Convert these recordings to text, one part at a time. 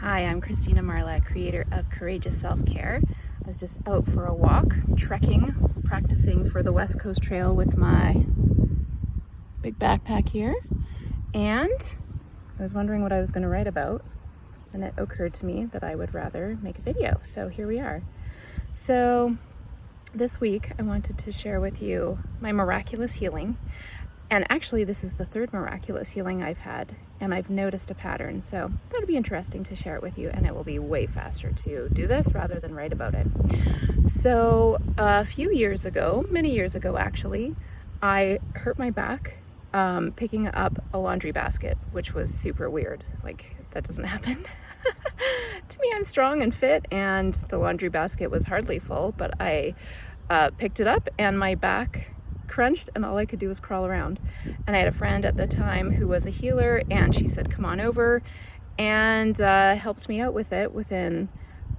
Hi, I'm Christina Marla, creator of Courageous Self-Care. I was just out for a walk, trekking, practicing for the West Coast Trail with my big backpack here. And I was wondering what I was going to write about. And it occurred to me that I would rather make a video. So here we are. So this week I wanted to share with you my miraculous healing. And actually this is the third miraculous healing I've had, and I've noticed a pattern. So that'll be interesting to share it with you, and it will be way faster to do this rather than write about it. So a few years ago, many years ago actually, I hurt my back picking up a laundry basket, which was super weird. Like, that doesn't happen. To me, I'm strong and fit, and the laundry basket was hardly full, but I picked it up and my back crunched and all I could do was crawl around. And I had a friend at the time who was a healer, and she said, come on over, and helped me out with it. Within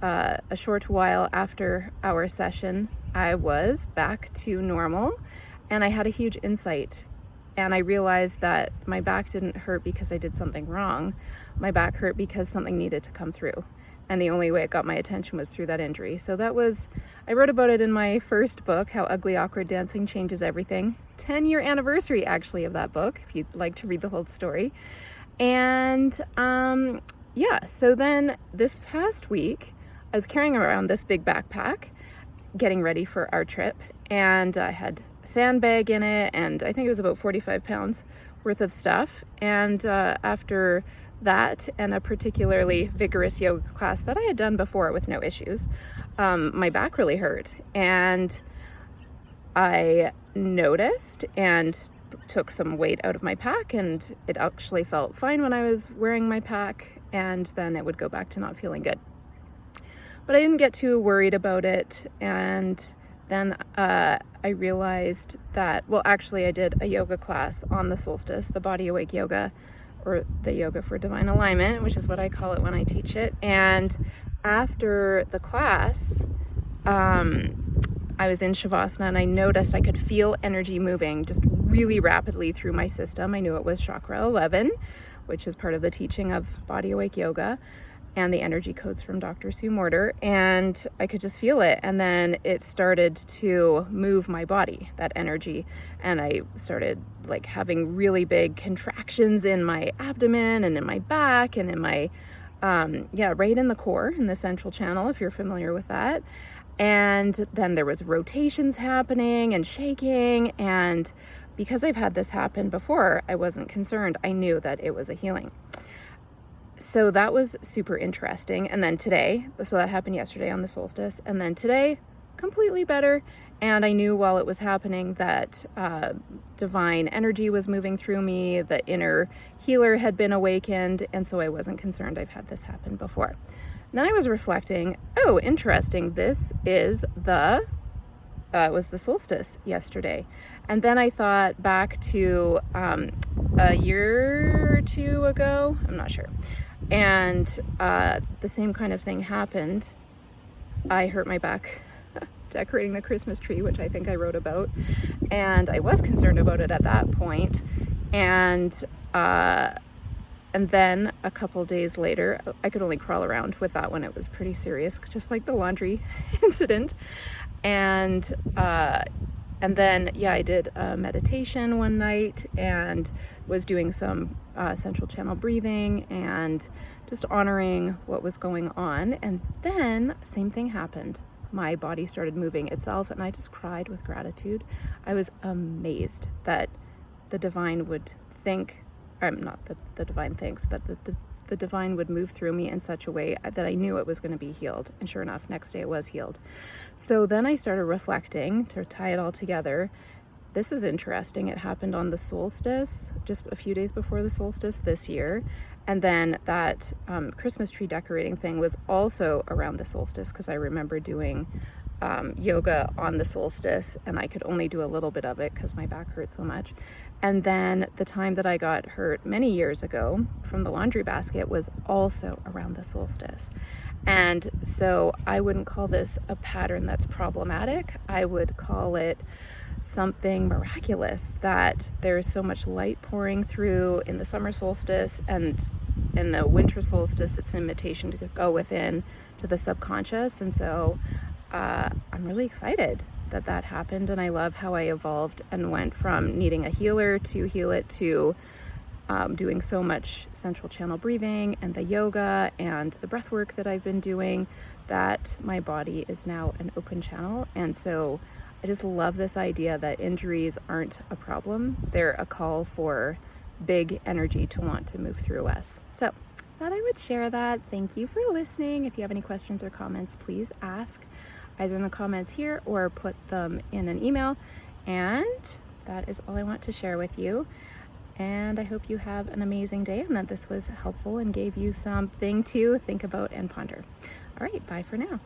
a short while after our session, I was back to normal, and I had a huge insight. And I realized that my back didn't hurt because I did something wrong. My back hurt because something needed to come through. And the only way it got my attention was through that injury. So I wrote about it in my first book, How Ugly Awkward Dancing Changes Everything. 10-year anniversary, actually, of that book, if you'd like to read the whole story. And so then this past week, I was carrying around this big backpack, getting ready for our trip. And I had a sandbag in it, and I think it was about 45 pounds worth of stuff. And after that and a particularly vigorous yoga class that I had done before with no issues, my back really hurt, and I noticed and took some weight out of my pack, and it actually felt fine when I was wearing my pack, and then it would go back to not feeling good. But I didn't get too worried about it, and then I realized that, I did a yoga class on the solstice, the body awake yoga, or the yoga for divine alignment, which is what I call it when I teach it. And after the class, I was in Shavasana, and I noticed I could feel energy moving just really rapidly through my system. I knew it was chakra 11, which is part of the teaching of body awake yoga and the energy codes from Dr. Sue Morter, and I could just feel it. And then it started to move my body, that energy, and I started having really big contractions in my abdomen and in my back and in my right in the core, in the central channel, if you're familiar with that. And then there was rotations happening and shaking, and because I've had this happen before, I wasn't concerned. I knew that it was a healing. So that was super interesting. And then today, so that happened yesterday on the solstice, and then today, completely better. And I knew while it was happening that divine energy was moving through me, the inner healer had been awakened, and so I wasn't concerned. I've had this happen before. And then I was reflecting, oh, interesting, this is it was the solstice yesterday. And then I thought back to a year or two ago, I'm not sure, and the same kind of thing happened. I hurt my back decorating the Christmas tree, which I think I wrote about, and I was concerned about it at that point. And then a couple days later, I could only crawl around with that one. It was pretty serious, just like the laundry incident. And then, I did a meditation one night and was doing some central channel breathing and just honoring what was going on. And then same thing happened. My body started moving itself, and I just cried with gratitude. I was amazed that the divine would think, not that the divine thinks, but that the divine would move through me in such a way that I knew it was going to be healed. And sure enough, next day it was healed. So then I started reflecting to tie it all together. This is interesting. It happened on the solstice, just a few days before the solstice this year. And then that Christmas tree decorating thing was also around the solstice, because I remember doing yoga on the solstice, and I could only do a little bit of it because my back hurt so much. And then the time that I got hurt many years ago from the laundry basket was also around the solstice. And so I wouldn't call this a pattern that's problematic. I would call it something miraculous, that there's so much light pouring through in the summer solstice, and in the winter solstice, it's an invitation to go within to the subconscious. And so I'm really excited that that happened. And I love how I evolved and went from needing a healer to heal it to doing so much central channel breathing and the yoga and the breath work that I've been doing, that my body is now an open channel. And so I just love this idea that injuries aren't a problem. They're a call for big energy to want to move through us. So thought I would share that. Thank you for listening. If you have any questions or comments, please ask either in the comments here or put them in an email. And that is all I want to share with you. And I hope you have an amazing day and that this was helpful and gave you something to think about and ponder. All right, bye for now.